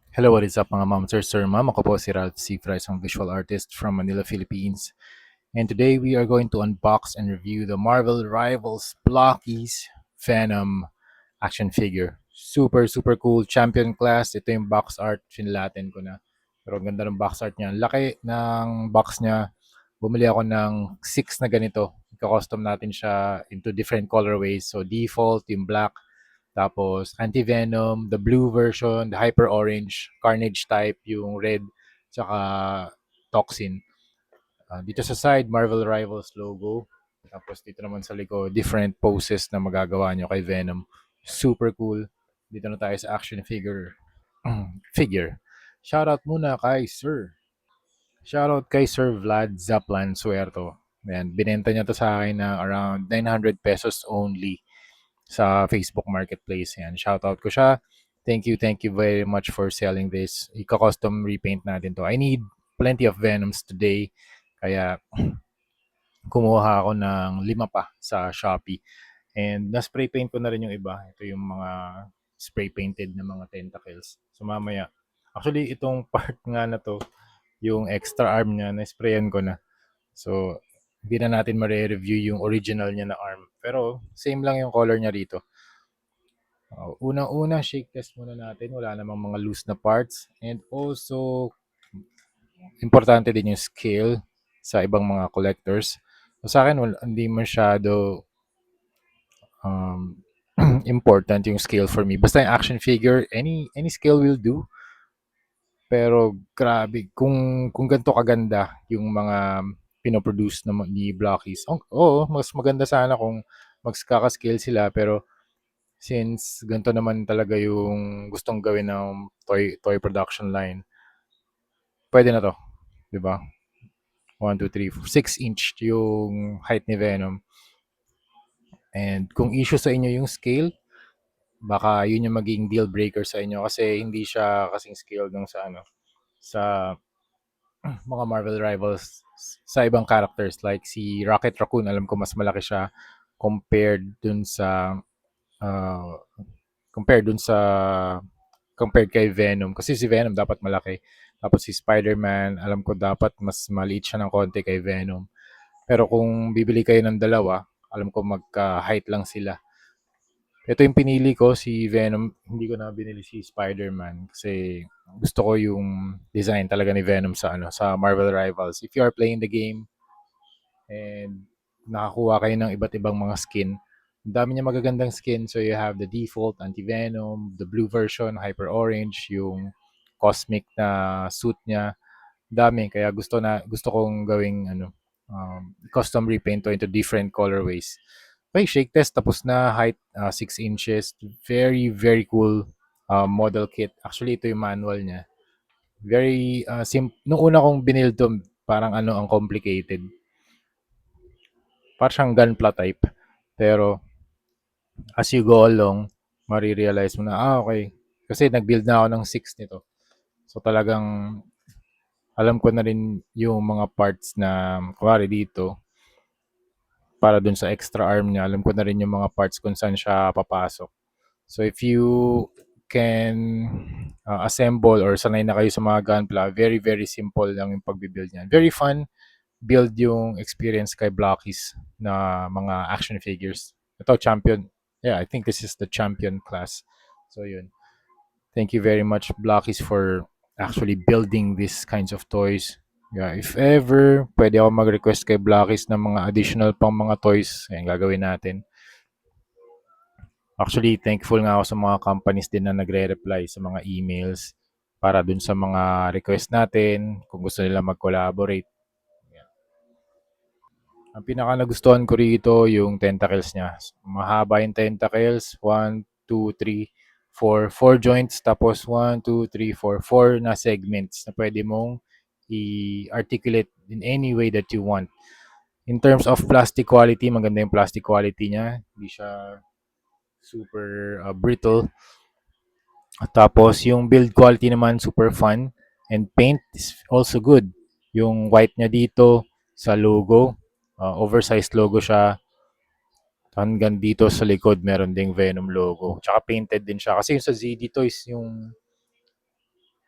Hello, what is up mga ma'am, sir, ma'am? Ako po si Ralph C. Fry, isang visual artist from Manila, Philippines. And today we are going to unbox and review the Marvel Rivals Blockies Venom action figure. Super, super cool. Champion class. Ito yung box art. Finlatin ko na. Pero ang ganda ng box art niya. Ang laki ng box niya. Bumili ako ng 6 na ganito. Ika-custom natin siya into different colorways. So default, yung black, tapos Anti-Venom, the blue version, the Hyper Orange, Carnage type, yung red, tsaka Toxin. Dito sa side, Marvel Rivals logo. Tapos dito naman sa likod, different poses na magagawa nyo kay Venom. Super cool. Dito na tayo sa action figure. figure. Shoutout muna kay Sir. Shoutout kay Sir Vlad Zaplan Suerto. Ayan, binenta niya to sa akin na around 900 pesos only sa Facebook Marketplace. Yan, shoutout ko siya. Thank you very much for selling this. Ika-custom repaint natin to. I need plenty of Venoms today. Kaya kumuha ako ng 5 pa sa Shopee. And na-spray paint ko na rin yung iba. Ito yung mga spray painted na mga tentacles. So mamaya, actually itong part nga na to, yung extra arm niya, na-sprayan ko na. So, hindi na natin ma-review yung original niya na arm. Pero, same lang yung color niya rito. Unang-una, shake test muna natin. Wala namang mga loose na parts. And also, importante din yung scale sa ibang mga collectors. So, sa akin, hindi masyado um, important yung scale for me. Basta yung action figure, any scale will do. Pero grabe, kung ganito kaganda yung mga pinoproduce ni Blockies. Oo, mas maganda sana kung magkaka-scale sila, pero since ganito naman talaga yung gustong gawin ng toy production line, pwede na to, 'di ba? 1 2 3 6 inch yung height ni Venom. And kung issue sa inyo yung scale, baka yun yung maging deal breaker sa inyo kasi hindi siya kasing scale nung sa sa mga Marvel rivals sa ibang characters like si Rocket Raccoon. Alam ko mas malaki siya compared dun sa uh, compared dun sa compared kay Venom, kasi si Venom dapat malaki. Tapos si Spider-Man, alam ko dapat mas maliit siya ng konti kay Venom. Pero kung bibili kayo ng dalawa, alam ko magka-height lang sila. Ito yung pinili ko, si Venom. Hindi ko na binili si Spider-Man kasi gusto ko yung design talaga ni Venom sa sa Marvel Rivals. If you are playing the game and nakakuha kayo ng iba't ibang mga skin, ang dami niya magagandang skin. So you have the default Anti-Venom, the blue version, Hyper Orange, yung cosmic na suit niya. Dami, kaya gusto kong gawing custom repaint to into different colorways. Okay, shake test tapos na. Height 6 inches. Very very cool model kit. Actually ito yung manual niya. Very nung una kong binild to, parang ang complicated. Parang siyang gunpla type. Pero as you go along, marirealize mo na, okay. Kasi nag-build na ako ng 6 nito. So talagang alam ko na rin yung mga parts na, kuwari dito, para dun sa extra arm niya, alam ko na rin yung mga parts kung saan siya papasok. So if you can assemble or sanay na kayo sa mga gunpla, very very simple lang yung pagbibuild niyan. Very fun build yung experience kay Blockies na mga action figures. Ito, champion. Yeah, I think this is the champion class. So yun. Thank you very much, Blockies, for actually building these kinds of toys. Yeah, if ever pwede ako mag-request kay Blockies ng mga additional pang mga toys, ayan, gagawin natin. Actually, thankful nga ako sa mga companies din na nagre-reply sa mga emails para dun sa mga request natin, kung gusto nila mag-collaborate. Ang pinaka nagustuhan ko rito yung tentacles niya. Mahaba yung tentacles. 1, 2, 3, 4. 4 joints. Tapos 1, 2, 3, 4. 4 na segments na pwede mong i-articulate in any way that you want. In terms of plastic quality, maganda yung plastic quality niya. Hindi siya super brittle. Tapos yung build quality naman super fun. And paint is also good. Yung white niya dito sa logo, oversized logo siya. Hanggang dito sa likod meron ding Venom logo. Tsaka painted din siya. Kasi yung sa ZD Toys, yung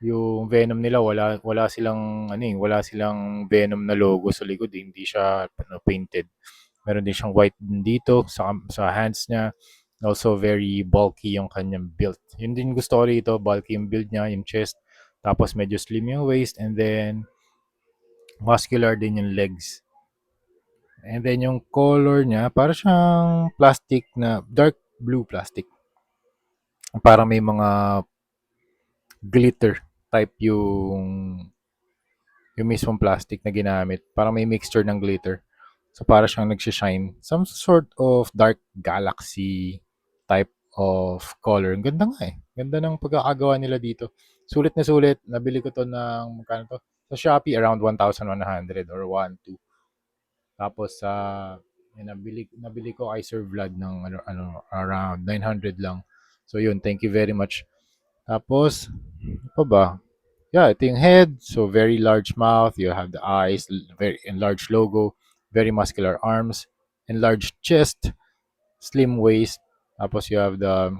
Yung Venom nila wala silang ano, wala silang Venom na logo sa likod, hindi siya ano, painted. Meron din siyang white din dito sa hands niya. Also very bulky yung kanyang build. Yun din gusto ko rito, bulky yung build niya, yung chest. Tapos medyo slim yung waist and then muscular din yung legs. And then yung color niya, para siyang plastic na dark blue plastic. Para may mga glitter type yung mismong plastic na ginamit. Parang may mixture ng glitter. So para siyang nagsishine. Some sort of dark galaxy type of color. Ang ganda nga eh. Ganda ng pagkakagawa nila dito. Sulit na sulit. Nabili ko to ng, magkano to? Sa Shopee, around 1,100 or 1,200. Tapos sa nabili ko kay Sir Vlad ng around 900 lang. So yun, thank you very much. Tapos, ano pa ba? Yeah, ito yung head. So, very large mouth. You have the eyes, very enlarged logo, very muscular arms, enlarged chest, slim waist. Tapos, you have the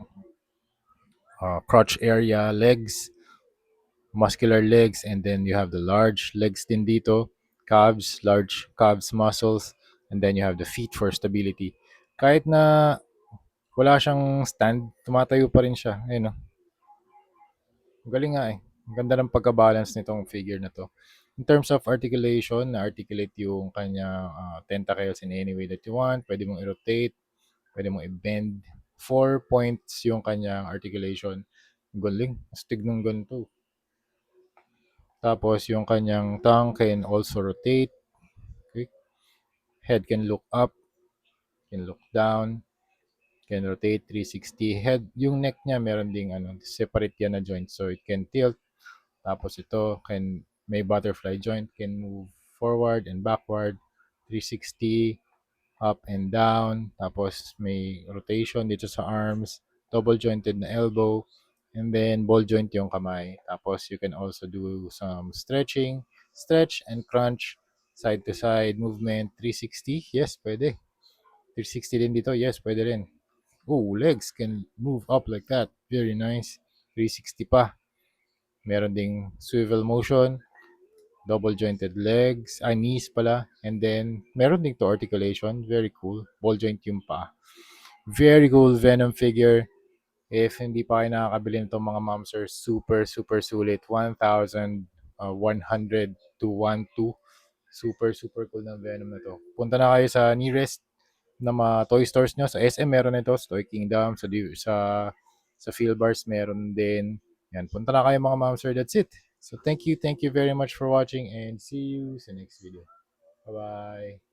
crotch area, legs, muscular legs, and then you have the large legs din dito, calves, large calves muscles, and then you have the feet for stability. Kahit na wala siyang stand, tumatayo pa rin siya. Ayun, no? Galing nga eh. Ang ganda ng pagka-balance nitong figure na to. In terms of articulation, na-articulate yung kanya tentacles in any way that you want. Pwede mong i-rotate, pwede mong i-bend. 4 points yung kanyang articulation. Galing. Astig nung ganito. Tapos yung kanyang tongue can also rotate. Okay. Head can look up, can look down, can rotate 360. Head, yung neck niya meron ding separate yan na joint. So it can tilt. Tapos ito, may butterfly joint, can move forward and backward, 360, up and down. Tapos may rotation dito sa arms, double jointed na elbow, and then ball joint yung kamay. Tapos you can also do some stretch and crunch, side to side movement, 360. Yes, pwede. 360 din dito. Yes, pwede rin. Oh, legs can move up like that. Very nice. 360 pa. Meron ding swivel motion, double jointed legs, knees pala, and then meron ding to articulation, very cool. Ball joint yung pa. Very cool Venom figure. If hindi pa kayo nakakabili nito mga momsers, super super sulit. 1,100 to 1,200. Super super cool ng Venom na to. Punta na kayo sa nearest na mga toy stores nyo. Sa SM meron nito, sa Toy Kingdom, sa Philbars meron din. Yan, punta na kayo mga momsers. That's it. So thank you very much for watching and see you sa next video. Bye-bye.